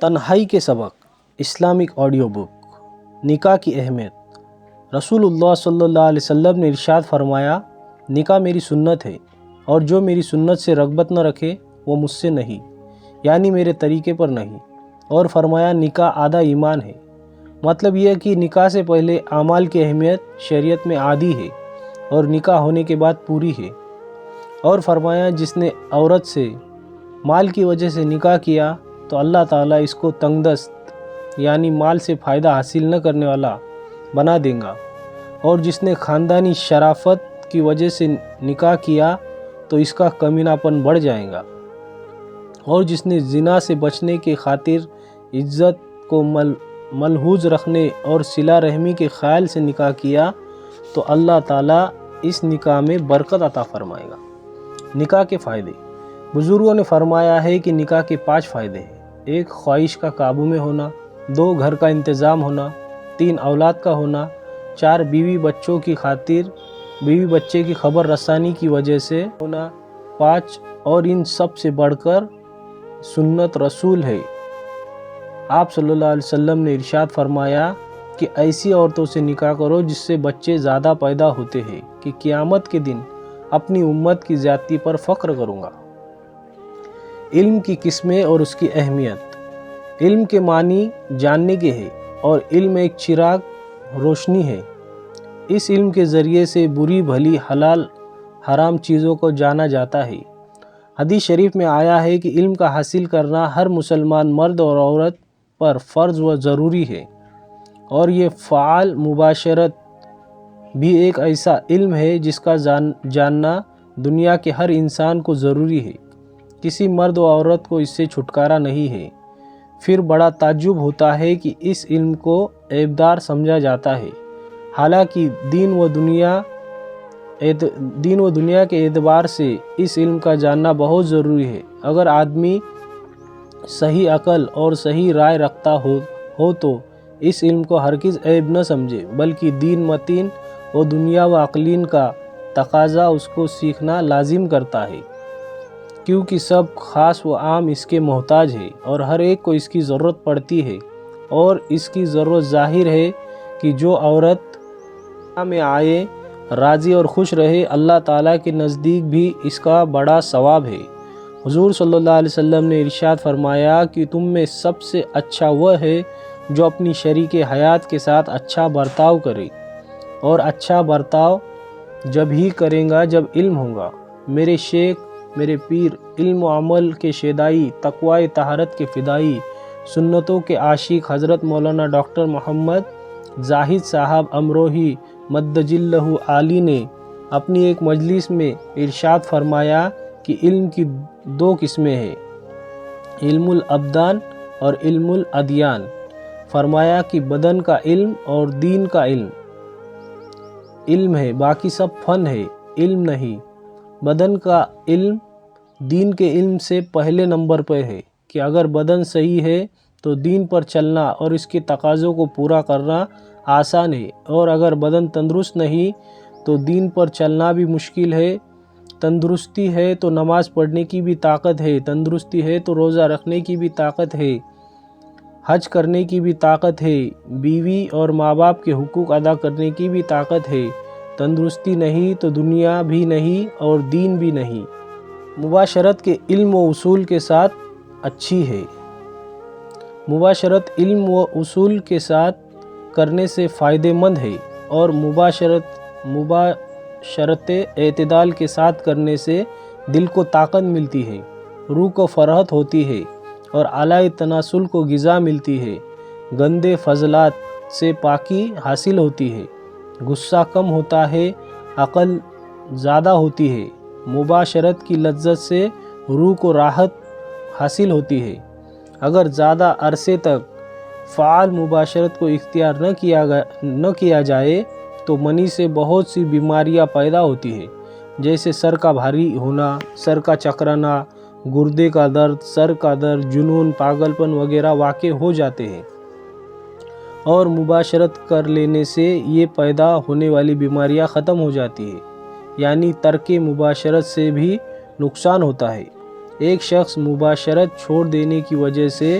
تنہائی کے سبق اسلامک آڈیو بک نکاح کی اہمیت۔ رسول اللہ صلی اللہ علیہ وسلم نے ارشاد فرمایا، نکاح میری سنت ہے اور جو میری سنت سے رغبت نہ رکھے وہ مجھ سے نہیں، یعنی میرے طریقے پر نہیں۔ اور فرمایا نکاح آدھا ایمان ہے، مطلب یہ کہ نکاح سے پہلے اعمال کی اہمیت شریعت میں آدھی ہے اور نکاح ہونے کے بعد پوری ہے۔ اور فرمایا جس نے عورت سے مال کی وجہ سے نکاح کیا تو اللہ تعالیٰ اس کو تنگ دست یعنی مال سے فائدہ حاصل نہ کرنے والا بنا دیں گا، اور جس نے خاندانی شرافت کی وجہ سے نکاح کیا تو اس کا کمینہ پن بڑھ جائے گا، اور جس نے زنا سے بچنے کی خاطر عزت کو ملحوظ رکھنے اور صلہ رحمی کے خیال سے نکاح کیا تو اللہ تعالیٰ اس نکاح میں برکت عطا فرمائے گا۔ نکاح کے فائدے۔ بزرگوں نے فرمایا ہے کہ نکاح کے 5 فائدے ہیں۔ 1 خواہش کا قابو میں ہونا، 2 گھر کا انتظام ہونا، 3 اولاد کا ہونا، 4 بیوی بچے کی خبر رسانی کی وجہ سے ہونا، 5 اور ان سب سے بڑھ کر سنت رسول ہے۔ آپ صلی اللہ علیہ وسلم نے ارشاد فرمایا کہ ایسی عورتوں سے نکاح کرو جس سے بچے زیادہ پیدا ہوتے ہیں کہ قیامت کے دن اپنی امت کی زیادتی پر فخر کروں گا۔ علم کی قسمیں اور اس کی اہمیت۔ علم کے معنی جاننے کے ہے اور علم ایک چراغ روشنی ہے۔ اس علم کے ذریعے سے بری بھلی حلال حرام چیزوں کو جانا جاتا ہے۔ حدیث شریف میں آیا ہے کہ علم کا حاصل کرنا ہر مسلمان مرد اور عورت پر فرض و ضروری ہے، اور یہ فعال مباشرت بھی ایک ایسا علم ہے جس کا جاننا دنیا کے ہر انسان کو ضروری ہے۔ کسی مرد و عورت کو اس سے چھٹکارا نہیں ہے۔ پھر بڑا تعجب ہوتا ہے کہ اس علم کو عیبدار سمجھا جاتا ہے، حالانکہ دین و دنیا کے اعتبار سے اس علم کا جاننا بہت ضروری ہے۔ اگر آدمی صحیح عقل اور صحیح رائے رکھتا ہو تو اس علم کو ہرگز عیب نہ سمجھے، بلکہ دین متین و دنیا و عقلین کا تقاضا اس کو سیکھنا لازم کرتا ہے، کیونکہ سب خاص و عام اس کے محتاج ہے اور ہر ایک کو اس کی ضرورت پڑتی ہے، اور اس کی ضرورت ظاہر ہے کہ جو عورت میں آئے راضی اور خوش رہے، اللہ تعالیٰ کے نزدیک بھی اس کا بڑا ثواب ہے۔ حضور صلی اللہ علیہ وسلم نے ارشاد فرمایا کہ تم میں سب سے اچھا وہ ہے جو اپنی شریک حیات کے ساتھ اچھا برتاؤ کرے، اور اچھا برتاؤ جب ہی کرے گا جب علم ہوگا۔ میرے شیخ، میرے پیر، علم و عمل کے شیدائی، تقوی طہارت کے فدائی، سنتوں کے عاشق حضرت مولانا ڈاکٹر محمد زاہد صاحب امروہی مدجلہ عالی نے اپنی ایک مجلس میں ارشاد فرمایا کہ علم کی 2 قسمیں ہیں، علم الابدان اور علم الادیان۔ فرمایا کہ بدن کا علم اور دین کا علم ہے، باقی سب فن ہے، علم نہیں۔ بدن کا علم دین کے علم سے پہلے نمبر پہ ہے کہ اگر بدن صحیح ہے تو دین پر چلنا اور اس کے تقاضوں کو پورا کرنا آسان ہے، اور اگر بدن تندرست نہیں تو دین پر چلنا بھی مشکل ہے۔ تندرستی ہے تو نماز پڑھنے کی بھی طاقت ہے، تندرستی ہے تو روزہ رکھنے کی بھی طاقت ہے، حج کرنے کی بھی طاقت ہے، بیوی اور ماں باپ کے حقوق ادا کرنے کی بھی طاقت ہے۔ تندرستی نہیں تو دنیا بھی نہیں اور دین بھی نہیں۔ مباشرت کے علم و اصول کے ساتھ اچھی ہے۔ مباشرت علم و اصول کے ساتھ کرنے سے فائدہ مند ہے، اور مباشرت اعتدال کے ساتھ کرنے سے دل کو طاقت ملتی ہے، روح کو فرحت ہوتی ہے، اور اعلی تناسل کو غذا ملتی ہے، گندے فضلات سے پاکی حاصل ہوتی ہے، غصہ کم ہوتا ہے، عقل زیادہ ہوتی ہے، مباشرت کی لذت سے روح کو راحت حاصل ہوتی ہے۔ اگر زیادہ عرصے تک فعال مباشرت کو اختیار نہ کیا جائے تو منی سے بہت سی بیماریاں پیدا ہوتی ہیں، جیسے سر کا بھاری ہونا، سر کا چکرانا، گردے کا درد، سر کا درد، جنون، پاگل پن وغیرہ واقع ہو جاتے ہیں، اور مباشرت کر لینے سے یہ پیدا ہونے والی بیماریاں ختم ہو جاتی ہیں، یعنی ترک مباشرت سے بھی نقصان ہوتا ہے۔ ایک شخص مباشرت چھوڑ دینے کی وجہ سے